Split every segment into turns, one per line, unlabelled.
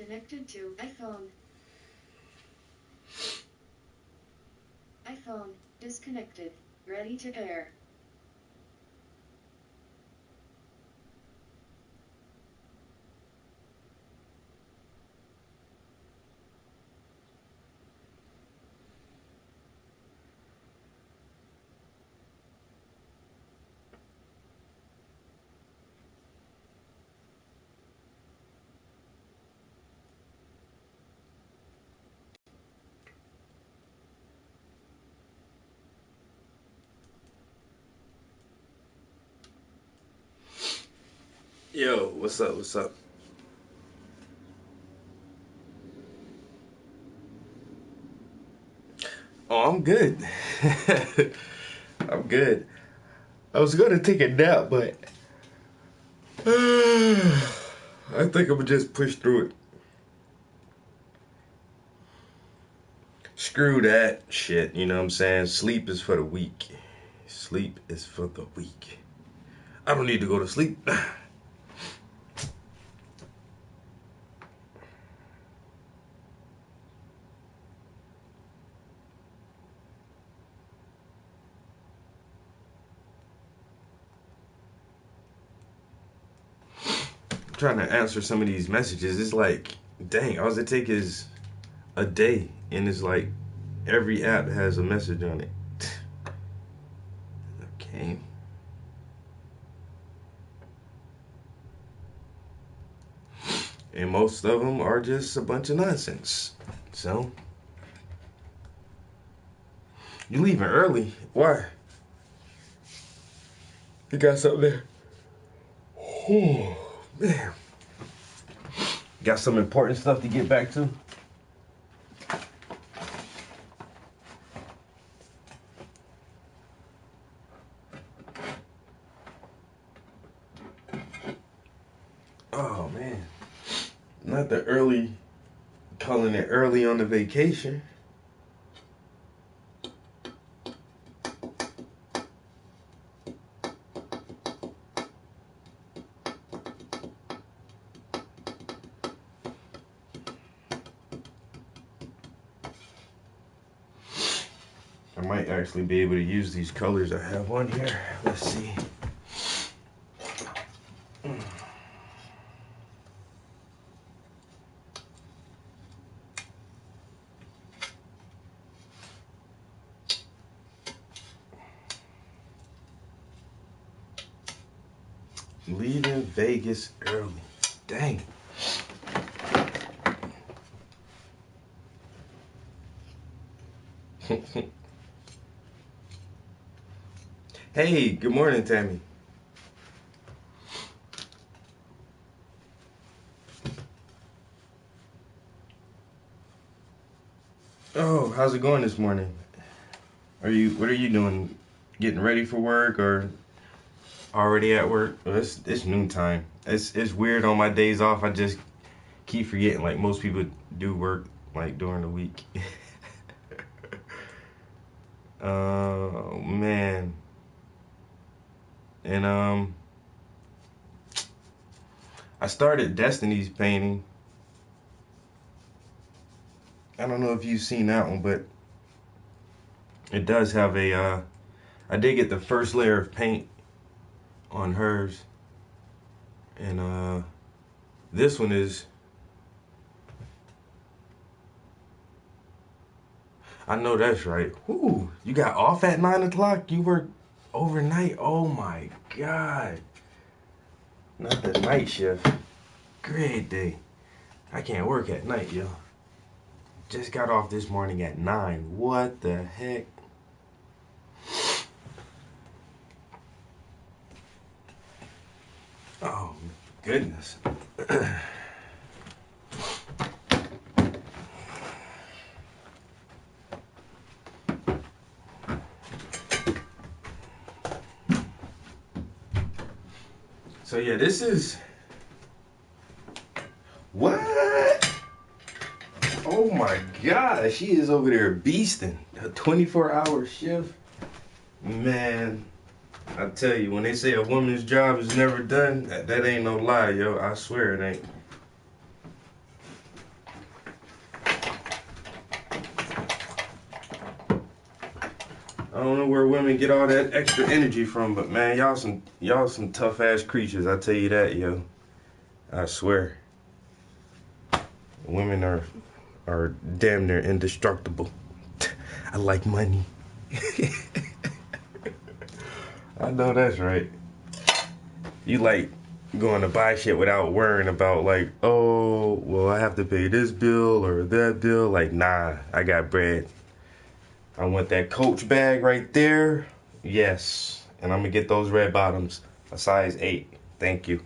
Connected to iPhone. iPhone disconnected. Ready to pair.
Yo, what's up? What's up? Oh, I'm good. I'm good. I was gonna take a nap, but I think I'm gonna just push through it. Screw that shit, you know what I'm saying? Sleep is for the weak. Sleep is for the weak. I don't need to go to sleep. I'm trying to answer some of these messages. It's like, dang, all it take is a day, and it's like every app has a message on it. Okay. And most of them are just a bunch of nonsense. So, you leaving early? Why? You got something there? Oh, man. Got some important stuff to get back to? Oh, man. Not the early, calling it early on the vacation. I might actually be able to use these colors I have on here. Let's see. Leaving Vegas early. Dang. Hey, good morning, Tammy. Oh, how's it going this morning? What are you doing? Getting ready for work or already at work? Well, it's noontime. It's weird on my days off. I just keep forgetting like most people do work like during the week. Oh man. And I started Destiny's painting. I don't know if you've seen that one, but it does have a I did get the first layer of paint on hers. And this one is, I know that's right. Whoo, you got off at 9 o'clock? You work overnight? Oh my God. Not the night shift. Great day. I can't work at night, yo. Just got off this morning at 9. What the heck? Oh, goodness. So yeah, this is what? Oh my God, she is over there beasting. A 24-hour shift. Man, I tell you, when they say a woman's job is never done, that ain't no lie, yo. I swear it ain't. I don't know where women get all that extra energy from, but man, y'all some tough ass creatures. I tell you that, yo. I swear. Women are damn near indestructible. I like money. I know that's right. You like going to buy shit without worrying about like, oh, well, I have to pay this bill or that bill. Like, nah, I got bread. I want that Coach bag right there. Yes. And I'm going to get those red bottoms, a size 8. Thank you.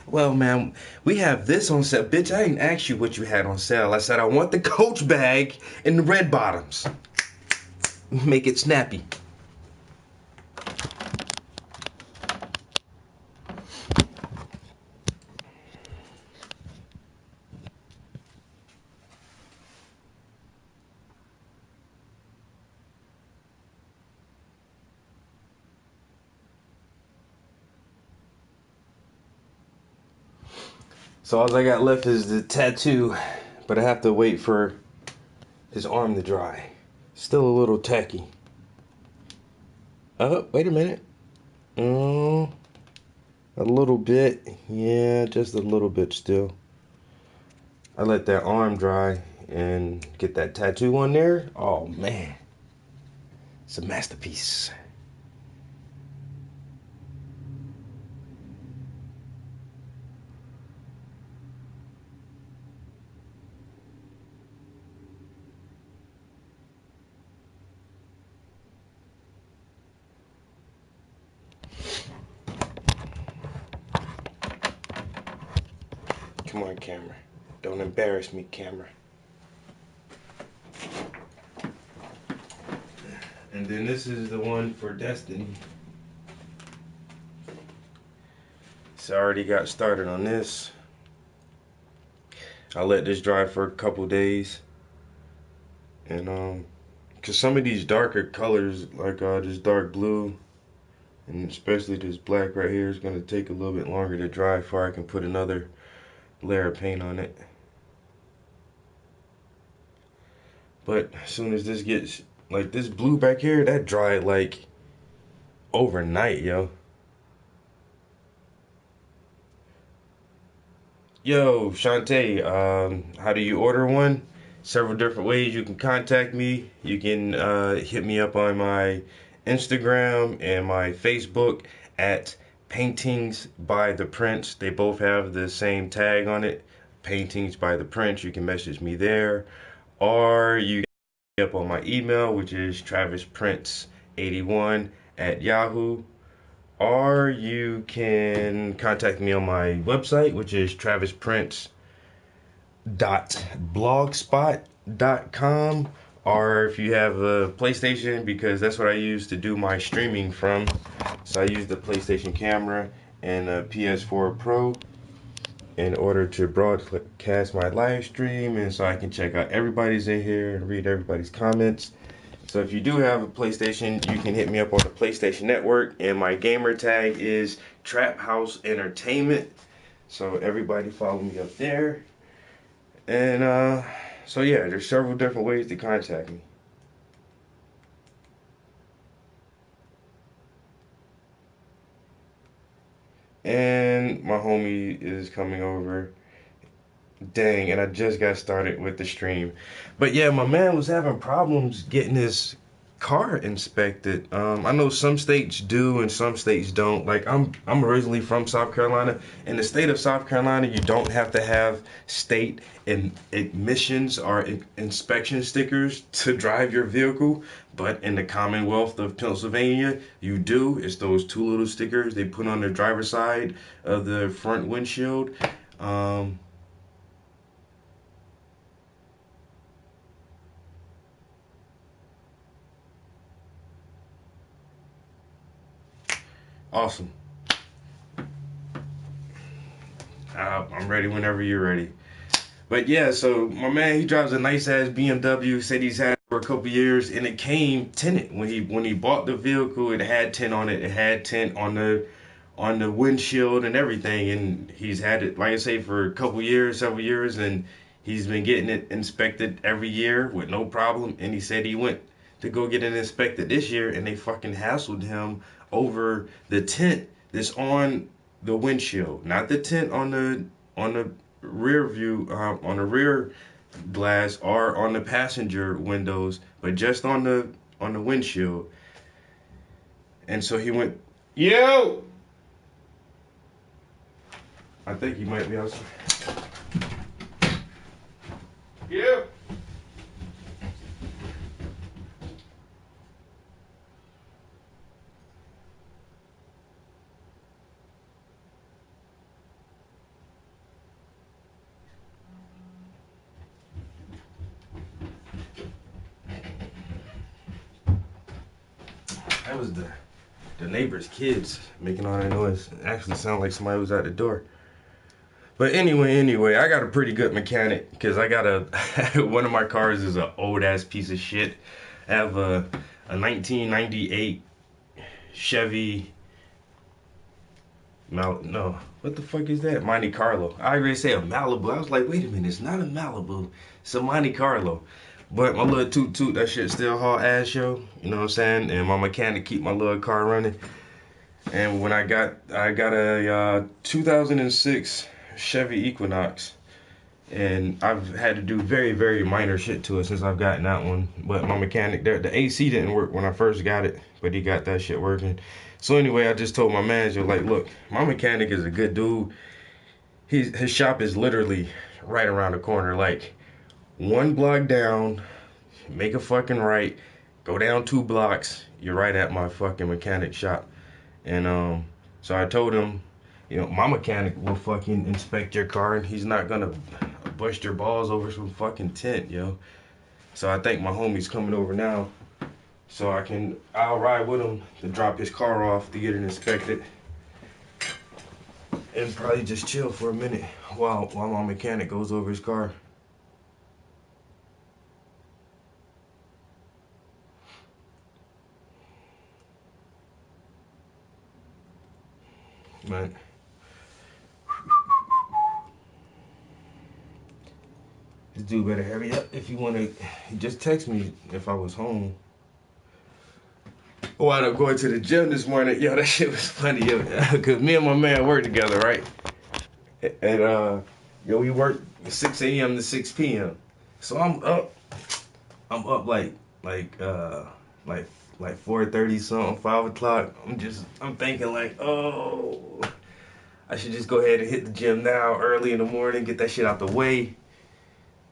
Well, man, we have this on sale. Bitch, I didn't ask you what you had on sale. I said I want the Coach bag and the red bottoms. Make it snappy. So all I got left is the tattoo, but I have to wait for his arm to dry. Still a little tacky. Oh, wait a minute. A little bit. Yeah, just a little bit still. I let that arm dry and get that tattoo on there. Oh, man. It's a masterpiece. Come on, camera. Don't embarrass me, camera. And then this is the one for Destiny. So I already got started on this. I let this dry for a couple days. And cause some of these darker colors, like this dark blue, and especially this black right here, is gonna take a little bit longer to dry before I can put another layer of paint on it. But as soon as this gets, like this blue back here, that dried like overnight, yo. Yo, Shantae, how do you order one? Several different ways you can contact me. You can hit me up on my Instagram and my Facebook at Paintings by the Prince. They both have the same tag on it, Paintings by the Prince. You can message me there, or you can hit me up on my email, which is TravisPrince81 at Yahoo. Or you can contact me on my website, which is travisprince.blogspot.com. Or if you have a PlayStation, because that's what I use to do my streaming from. So I use the PlayStation camera and a PS4 Pro in order to broadcast my live stream, and so I can check out everybody's in here and read everybody's comments. So if you do have a PlayStation, you can hit me up on the PlayStation Network, and my gamer tag is Trap House Entertainment. So everybody follow me up there. And so yeah, there's several different ways to contact me. And my homie is coming over. Dang, and I just got started with the stream. But yeah, my man was having problems getting his car inspected. I know some states do and some states don't. Like I'm originally from South Carolina. In the state of South Carolina, you don't have to have state admissions or inspection stickers to drive your vehicle. But in the Commonwealth of Pennsylvania, you do. It's those two little stickers they put on the driver's side of the front windshield. Awesome. I'm ready whenever you're ready. But yeah, so my man, he drives a nice ass BMW. Said he's had it for a couple years, and it came tinted when he bought the vehicle. It had tint on it. It had tint on the windshield and everything. And he's had it, like I say, for a couple years, several years, and he's been getting it inspected every year with no problem. And he said he went to go get it inspected this year, and they fucking hassled him over the tint that's on the windshield, not the tint on the rear view, on the rear glass or on the passenger windows, but just on the windshield. And so he went, yo. I think he might be outside. Yeah. That was the neighbor's kids making all that noise. It actually sounded like somebody was at the door. But anyway, I got a pretty good mechanic because I got one of my cars is an old ass piece of shit. I have a 1998 Chevy. No, what the fuck is that? Monte Carlo. I already said a Malibu. I was like, wait a minute, it's not a Malibu, it's a Monte Carlo. But my little toot, that shit still haul ass, yo. You know what I'm saying? And my mechanic keep my little car running. And when I got a 2006 Chevy Equinox, and I've had to do very, very minor shit to it since I've gotten that one. But my mechanic, the AC didn't work when I first got it, but he got that shit working. So anyway, I just told my manager, like, look, my mechanic is a good dude. His shop is literally right around the corner, like one block down, make a fucking right, go down 2 blocks, you're right at my fucking mechanic shop. And so I told him, you know, my mechanic will fucking inspect your car and he's not gonna bust your balls over some fucking tint, yo. So I think my homie's coming over now, so I'll ride with him to drop his car off to get it inspected, and probably just chill for a minute while my mechanic goes over his car. Man. This dude better hurry up if you want to. Just text me if I was home. I wound up going to the gym this morning. Yo, that shit was funny, yo. Because me and my man work together, right? And, yo, we work 6 a.m. to 6 p.m. So I'm up like 4:30 something, 5 o'clock. I'm thinking like, oh, I should just go ahead and hit the gym now early in the morning, get that shit out the way.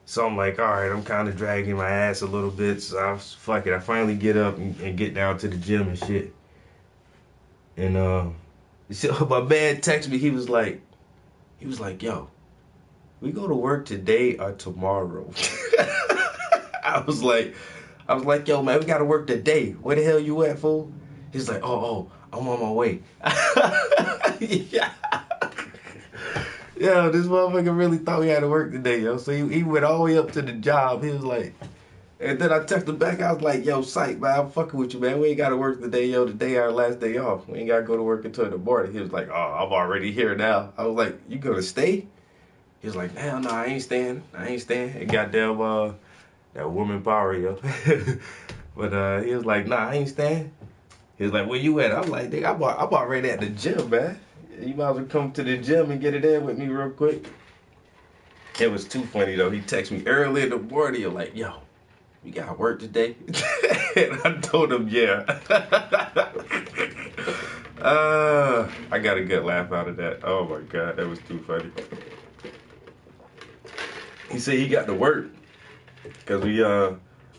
So I'm like, all right, I'm kind of dragging my ass a little bit. So fuck it. I finally get up and get down to the gym and shit. And so my man texted me. He was like, yo, we go to work today or tomorrow? I was like, yo, man, we got to work today. Where the hell you at, fool? He's like, oh, I'm on my way. Yeah. Yo, this motherfucker really thought we had to work today, yo. So he went all the way up to the job. He was like, and then I texted him back. I was like, yo, psych, man, I'm fucking with you, man. We ain't got to work today, yo. Today our last day off. We ain't got to go to work until the morning. He was like, oh, I'm already here now. I was like, you gonna stay? He was like, hell no, I ain't staying. And goddamn, that woman power, yo. But he was like, nah, I ain't staying. He was like, where you at? I was like, nigga, I'm already at the gym, man. You might as well come to the gym and get it in with me real quick. It was too funny, though. He texted me early in the morning, like, yo, you got to work today? And I told him, yeah. I got a good laugh out of that. Oh, my God, that was too funny. He said he got to work because we,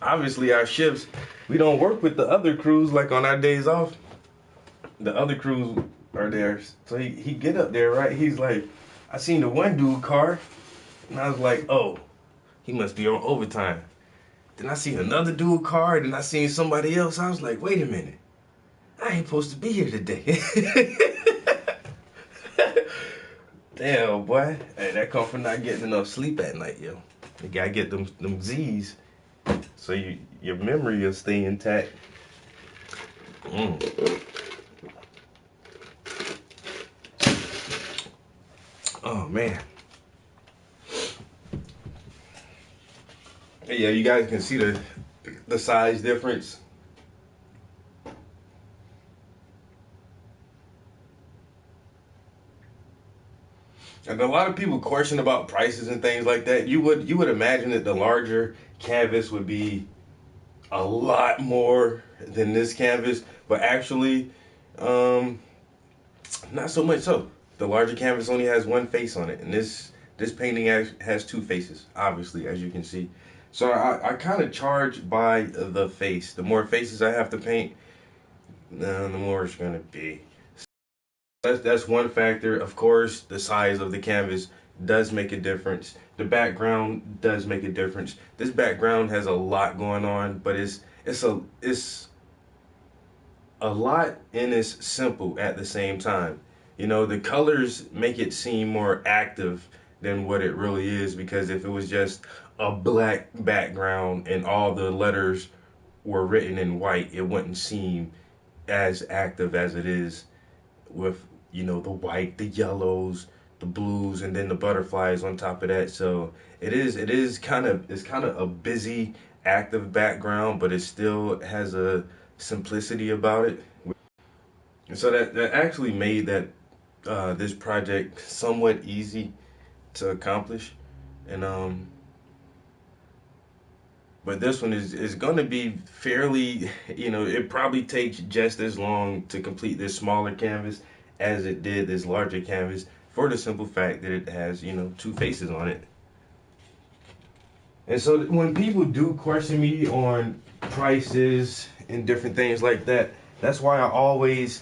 obviously our shifts, we don't work with the other crews like on our days off. The other crews are there. So he get up there, right? He's like, I seen the one dude car, and I was like, oh, he must be on overtime. Then I seen another dude car, and then I seen somebody else. I was like, wait a minute. I ain't supposed to be here today. Damn, boy. Hey, that come from not getting enough sleep at night, yo. You gotta get them Z's so your memory will stay intact. Oh, man. Yeah, you guys can see the size difference. And a lot of people question about prices and things like that. You would imagine that the larger canvas would be a lot more than this canvas, but actually, not so much so. The larger canvas only has one face on it, and this painting has two faces, obviously, as you can see. So I kind of charge by the face. The more faces I have to paint, the more it's gonna be. That's one factor. Of course, the size of the canvas does make a difference. The background does make a difference. This background has a lot going on, but it's a lot and it's simple at the same time. You know, the colors make it seem more active than what it really is, because if it was just a black background and all the letters were written in white, it wouldn't seem as active as it is with, you know, the white, the yellows, the blues, and then the butterflies on top of that. So it's kind of a busy, active background, but it still has a simplicity about it. And so that actually made that this project somewhat easy to accomplish. And but this one is going to be fairly, you know, it probably takes just as long to complete this smaller canvas as it did this larger canvas, for the simple fact that it has, you know, two faces on it. And so when people do question me on prices and different things like that, that's why I always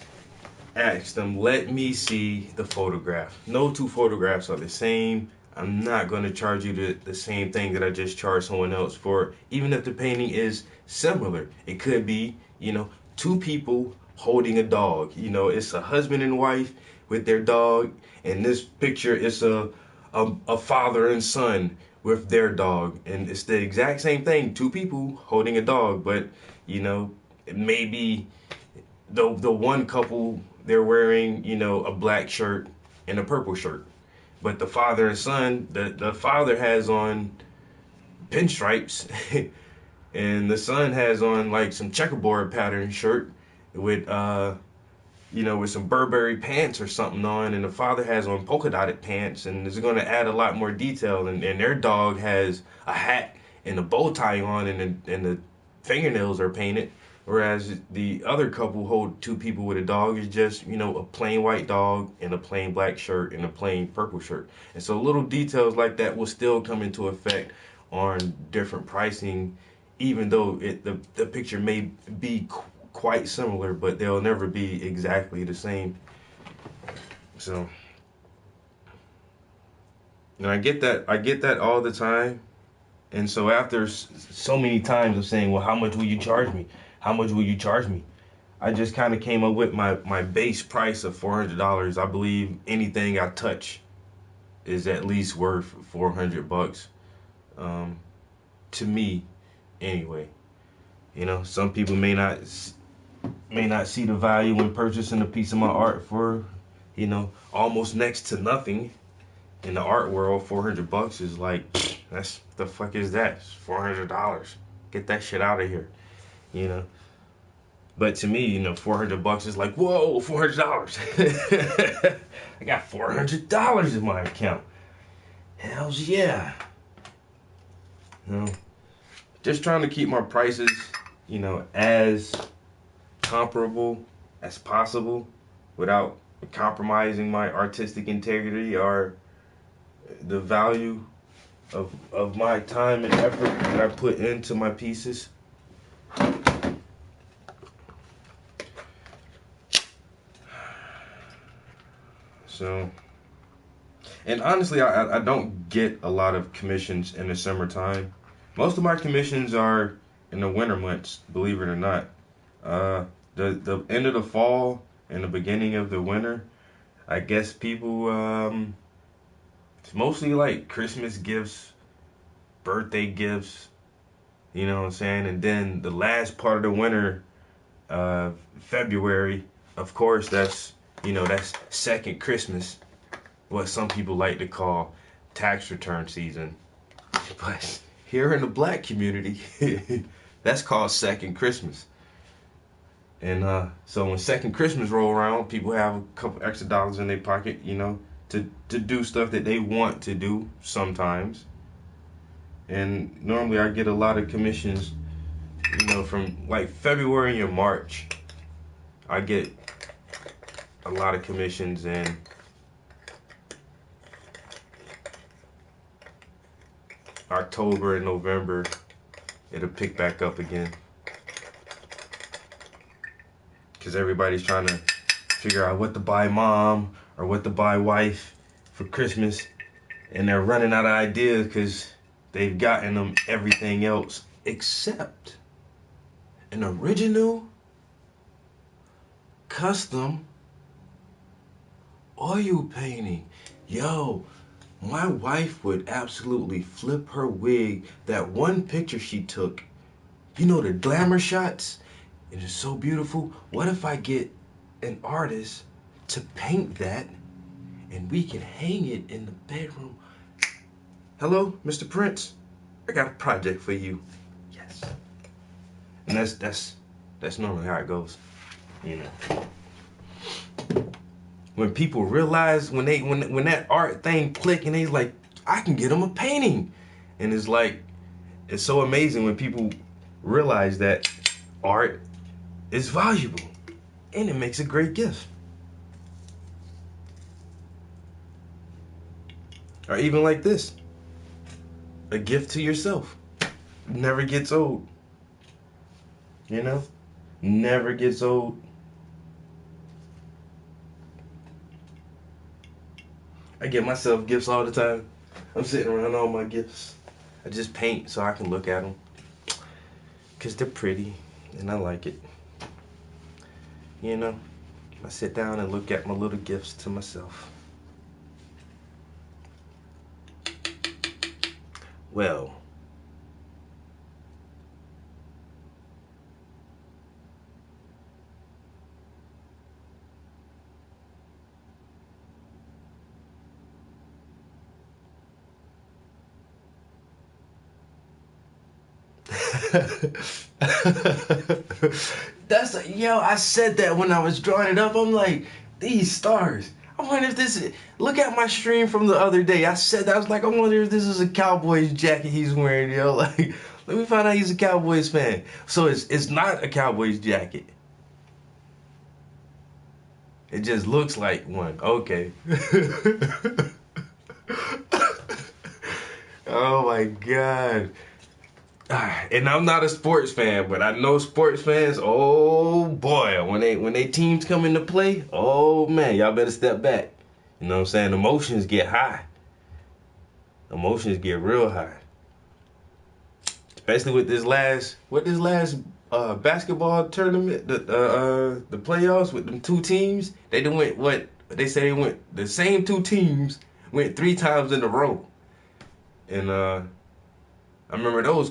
ask them, let me see the photograph. No two photographs are the same. I'm not going to charge you the same thing that I just charged someone else for, even if the painting is similar. It could be, you know, two people holding a dog. You know, it's a husband and wife with their dog. And this picture is a father and son with their dog. And it's the exact same thing, two people holding a dog. But, you know, maybe the one couple, they're wearing, you know, a black shirt and a purple shirt. But the father and son, the father has on pinstripes and the son has on like some checkerboard pattern shirt with you know, with some Burberry pants or something on, and the father has on polka dotted pants, and it's going to add a lot more detail. And their dog has a hat and a bow tie on, and the fingernails are painted. Whereas the other couple, hold two people with a dog, is just, you know, a plain white dog and a plain black shirt and a plain purple shirt. And so little details like that will still come into effect on different pricing, even though the picture may be quite similar, but they'll never be exactly the same. So, and I get that all the time. And so after so many times of saying, well, how much will you charge me? How much will you charge me? I just kind of came up with my base price of $400. I believe anything I touch is at least worth $400, to me, anyway. You know, some people may not see the value when purchasing a piece of my art for, you know, almost next to nothing. In the art world, $400 is like, that's, the fuck is that? It's $400. Get that shit out of here, you know. But to me, you know, $400 is like, whoa, $400. I got $400 in my account. Hells yeah. You know, just trying to keep my prices, you know, as comparable as possible without compromising my artistic integrity or the value of my time and effort that I put into my pieces. So, and honestly, I don't get a lot of commissions in the summertime. Most of my commissions are in the winter months, believe it or not. The end of the fall and the beginning of the winter, I guess people, it's mostly like Christmas gifts, birthday gifts, you know what I'm saying? And then the last part of the winter, February, of course, that's, you know, that's second Christmas, what some people like to call tax return season. But here in the black community, That's called second Christmas. And so when second Christmas roll around, people have a couple extra dollars in their pocket, you know, to do stuff that they want to do sometimes. And normally I get a lot of commissions, you know, from like February and March. I get a lot of commissions, and October and November it'll pick back up again. Because everybody's trying to figure out what to buy mom or what to buy wife for Christmas. And they're running out of ideas because they've gotten them everything else except an original, custom oil painting. Yo, my wife would absolutely flip her wig. That one picture she took, you know, the glamour shots? It is so beautiful. What if I get an artist to paint that and we can hang it in the bedroom? Hello, Mr. Prince. I got a project for you. Yes. And that's normally how it goes. You know. When people realize when that art thing click and they like, I can get them a painting. And it's like, it's so amazing when people realize that art is valuable and it makes a great gift. Or even like this, a gift to yourself. Never gets old. You know? Never gets old. I get myself gifts all the time. I'm sitting around all my gifts. I just paint so I can look at them. Because they're pretty and I like it. You know, I sit down and look at my little gifts to myself. Well, yo, I said that when I was drawing it up. I'm like, these stars. I wonder if this is, look at my stream from the other day. I said that, I was like, I wonder if this is a Cowboys jacket he's wearing, yo. Like, let me find out he's a Cowboys fan. So it's not a Cowboys jacket. It just looks like one. Okay. Oh my God. And I'm not a sports fan, but I know sports fans, oh boy, when they teams come into play, oh man, y'all better step back. You know what I'm saying? Emotions get high. Emotions get real high. Especially with this last basketball tournament, the playoffs with them two teams. They done went what they say they went, the same two teams went 3 times in a row. And I remember those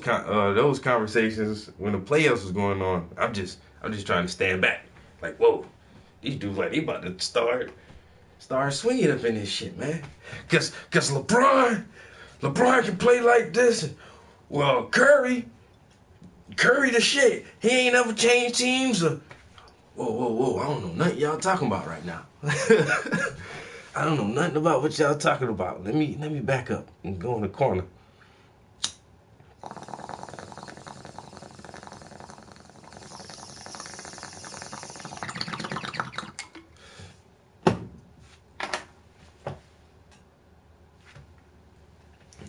conversations when the playoffs was going on. I'm just trying to stand back. Like, whoa, these dudes like they about to start swinging up in this shit, man. Cause LeBron can play like this. Well, Curry the shit. He ain't ever changed teams. Whoa. I don't know nothing y'all talking about right now. I don't know nothing about what y'all talking about. Let me back up and go in the corner.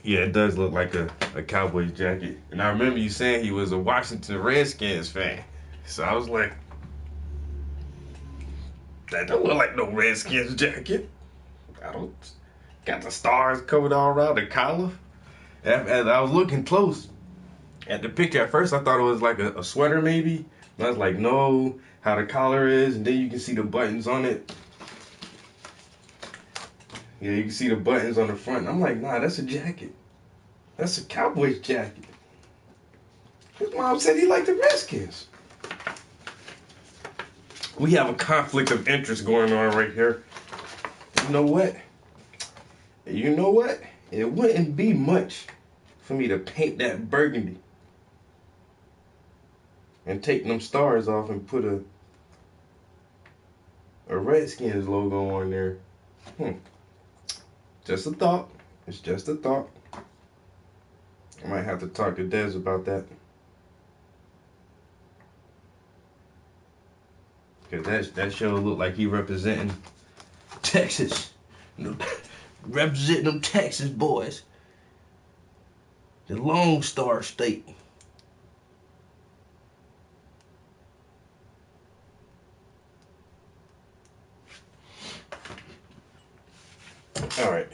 Yeah, it does look like a Cowboys jacket. And I remember you saying he was a Washington Redskins fan. So I was like, that don't look like no Redskins jacket. I don't. Got the stars covered all around the collar. As I was looking close at the picture, at first I thought it was like a sweater maybe. And I was like, no, how the collar is. And then you can see the buttons on it. Yeah, you can see the buttons on the front. I'm like, nah, that's a jacket. That's a Cowboys jacket. His mom said he liked the Redskins. We have a conflict of interest going on right here. You know what? It wouldn't be much for me to paint that burgundy. and take them stars off and put a Redskins logo on there. Just a thought. It's just a thought. I might have to talk to Dez about that. Cause that show look like he representing Texas. Representing them Texas boys. The Lone Star State. Alright.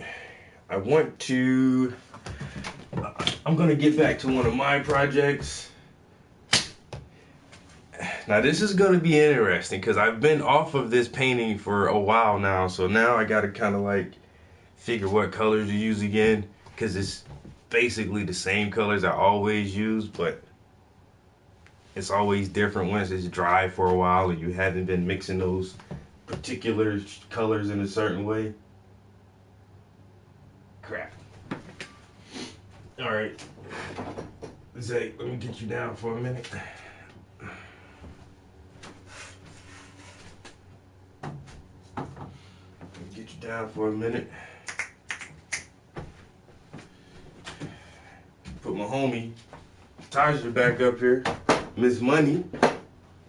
I'm gonna get back to one of my projects. Now this is gonna be interesting because I've been off of this painting for a while now, so now I gotta kind of like figure what colors to use again, because it's basically the same colors I always use, but it's always different once it's dry for a while and you haven't been mixing those particular colors in a certain way. Crap. Alright. Zay, let me get you down for a minute. Get you down for a minute. Put my homie Taja back up here. Miss Money.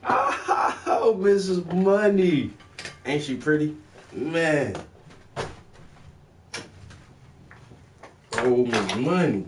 Oh, Mrs. Money. Ain't she pretty? Man. Oh, Miss Money.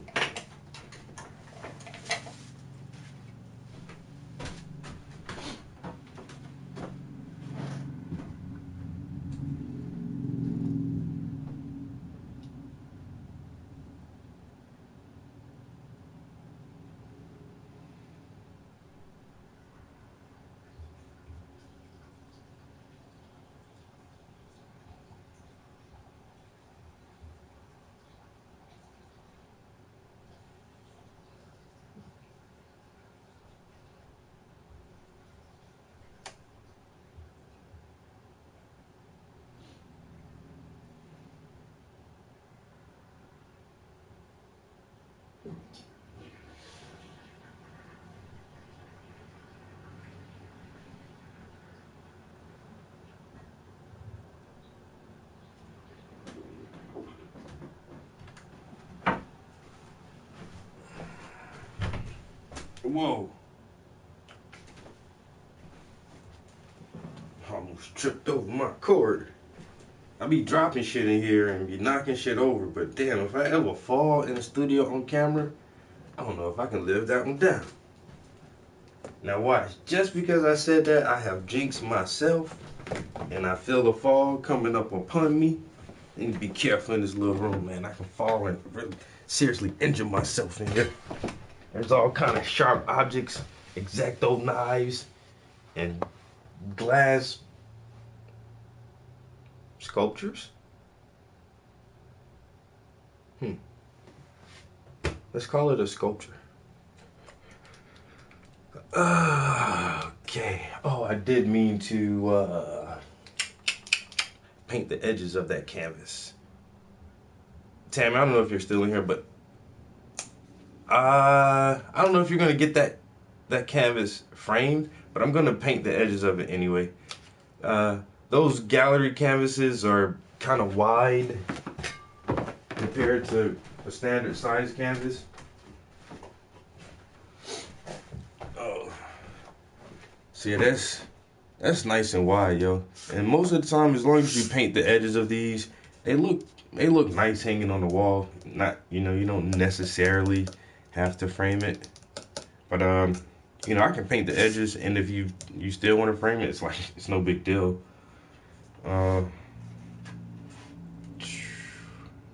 Whoa. Almost tripped over my cord. I be dropping shit in here and be knocking shit over, but damn, if I ever fall in the studio on camera, I don't know if I can live that one down. Now watch, just because I said that, I have jinxed myself, and I feel the fall coming up upon me. I need to be careful in this little room, man. I can fall and really seriously injure myself in here. There's all kind of sharp objects, X-Acto knives, and glass sculptures. Let's call it a sculpture. Okay. Oh, I did mean to paint the edges of that canvas. Tam, I don't know if you're still in here, but I don't know if you're gonna get that canvas framed, but I'm gonna paint the edges of it anyway. Those gallery canvases are kind of wide compared to a standard size canvas. Oh, see, that's nice and wide, yo. And most of the time, as long as you paint the edges of these, they look nice hanging on the wall. Not, you don't necessarily have to frame it, but I can paint the edges, and if you still want to frame it, it's no big deal.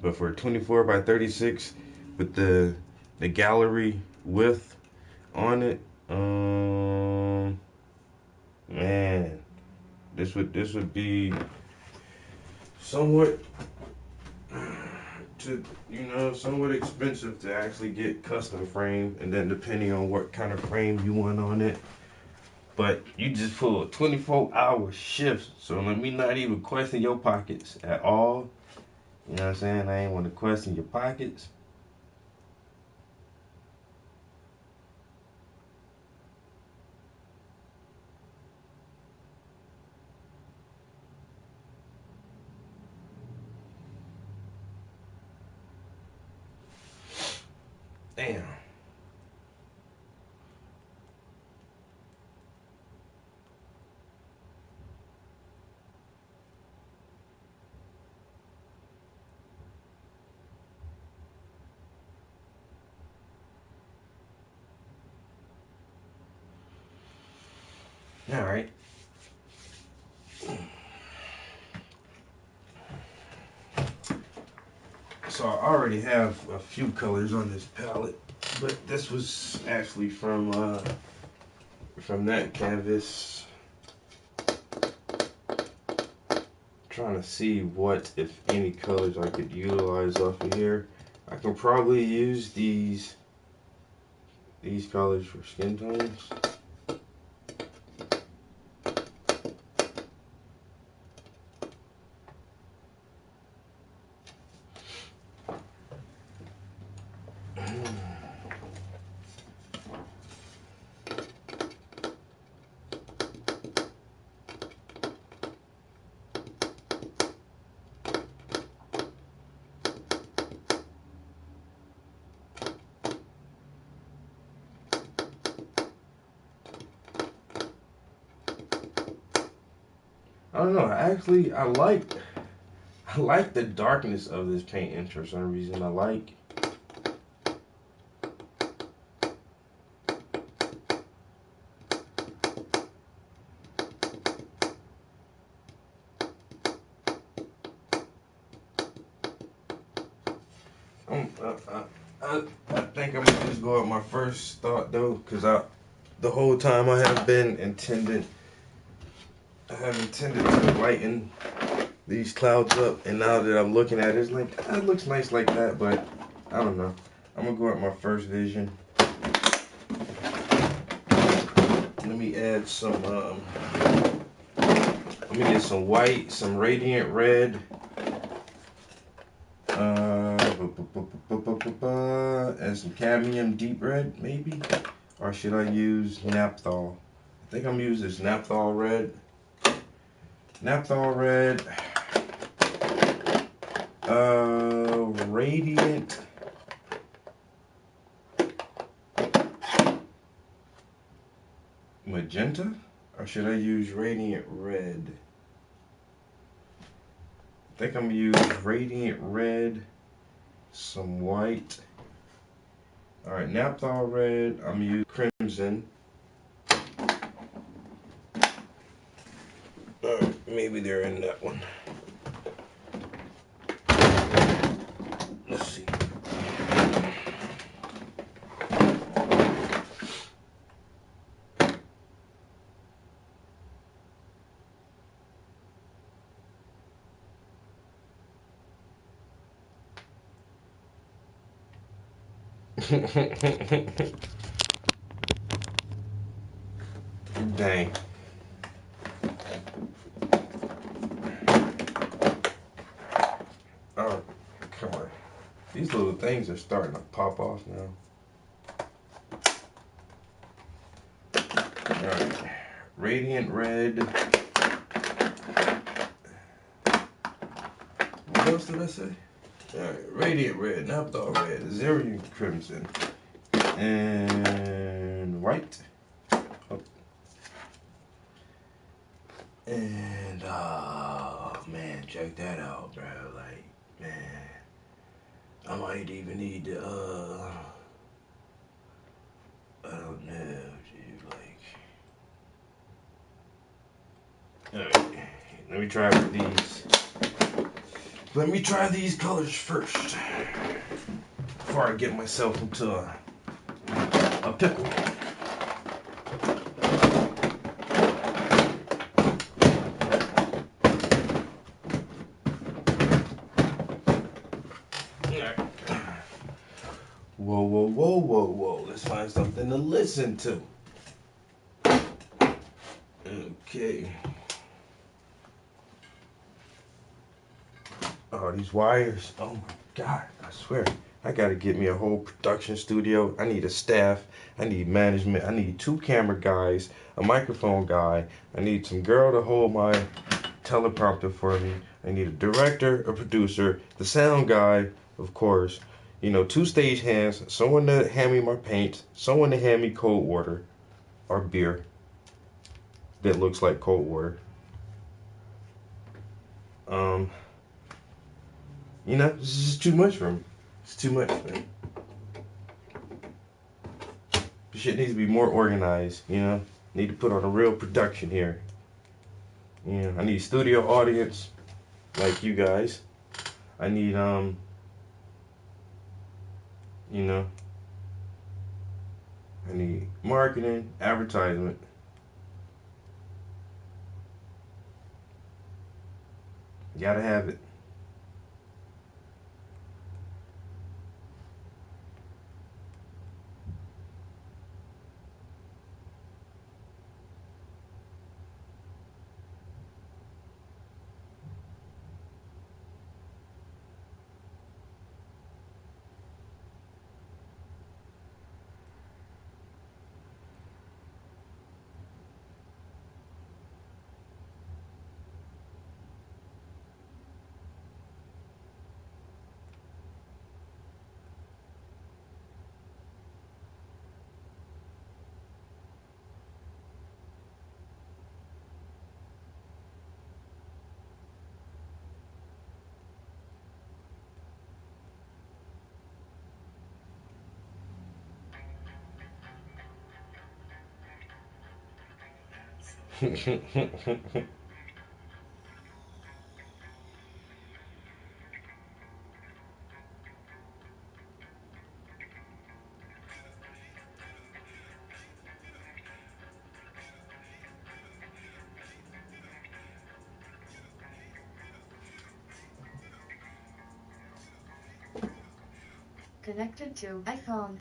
But for 24 by 36 with the gallery width on it, man, this would be somewhat somewhat expensive to actually get custom framed, and then depending on what kind of frame you want on it. But you just pull a 24-hour shift, so let me not even question your pockets at all. You know what I'm saying? I ain't want to question your pockets. Damn. All right. So I already have a few colors on this palette, but this was actually from that canvas. Trying to see what, if any, colors I could utilize off of here. I can probably use these colors for skin tones. I don't know. Actually, I like the darkness of this painting for some reason. I like. I think I'm gonna just go with my first thought though, because the whole time I have intended to lighten these clouds up, and now that I'm looking at it, it's like it looks nice like that, but I don't know. I'm gonna go with my first vision. Let me add some. Let me get some white, some radiant red. And some cadmium deep red, maybe? Or should I use naphthol? I think I'm gonna use this naphthol red. Naphthol red. Radiant. Magenta? Or should I use radiant red? I think I'm gonna use radiant red. Some white. Alright, naphthol red. I'm gonna use crimson. Maybe they're in that one. Let's see. Dang. Oh, come on. These little things are starting to pop off now. Alright. Radiant red. What else did I say? Alright. Radiant red, naphthol red, Azerian crimson, and white. Oh. And, oh, man, check that out, bro. Like, man. I might even need to, I don't know, dude, like. Alright, let me try with these. Let me try these colors first. Before I get myself into a pickle. Whoa, whoa, whoa, whoa, whoa. Let's find something to listen to. Okay. Oh, these wires. Oh my God, I swear. I gotta get me a whole production studio. I need a staff. I need management. I need 2 camera guys, a microphone guy. I need some girl to hold my teleprompter for me. I need a director, a producer, the sound guy, of course. You know, 2 stage hands, someone to hand me my paint, someone to hand me cold water or beer that looks like cold water. You know, it's just too much for me. It's too much, man. This shit needs to be more organized, you know? Need to put on a real production here. You know, I need a studio audience like you guys. I need, you know, I need marketing, advertisement. You gotta have it.
Connected to iPhone.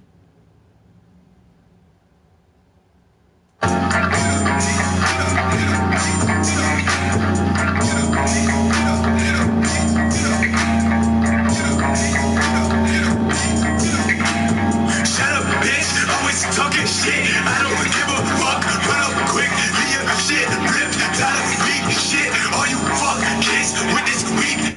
Shut up, bitch. Always talking shit. I don't give a fuck. Run up quick. Leave your shit ripped. Tired of weak shit. All you fuck kids with this weak.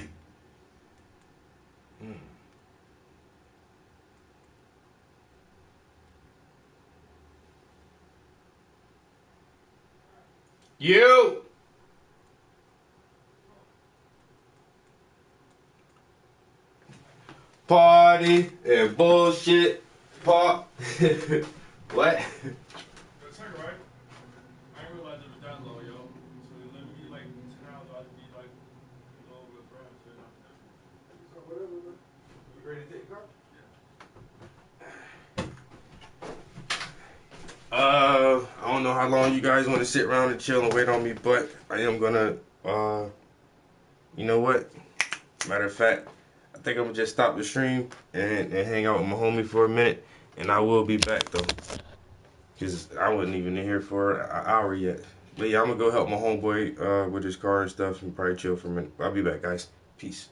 You party and bullshit pop. What?
That's her, right? I didn't realize it was that low, yo. So let me get like 10 hours, I'd be like low with bro. So whatever, man.
You ready to take a car? I don't know how long you guys want to sit around and chill and wait on me, but I am gonna, you know what? Matter of fact, I think I'm gonna just stop the stream and hang out with my homie for a minute, and I will be back though, cause I wasn't even in here for an hour yet. But yeah, I'm gonna go help my homeboy with his car and stuff, and probably chill for a minute. I'll be back, guys. Peace.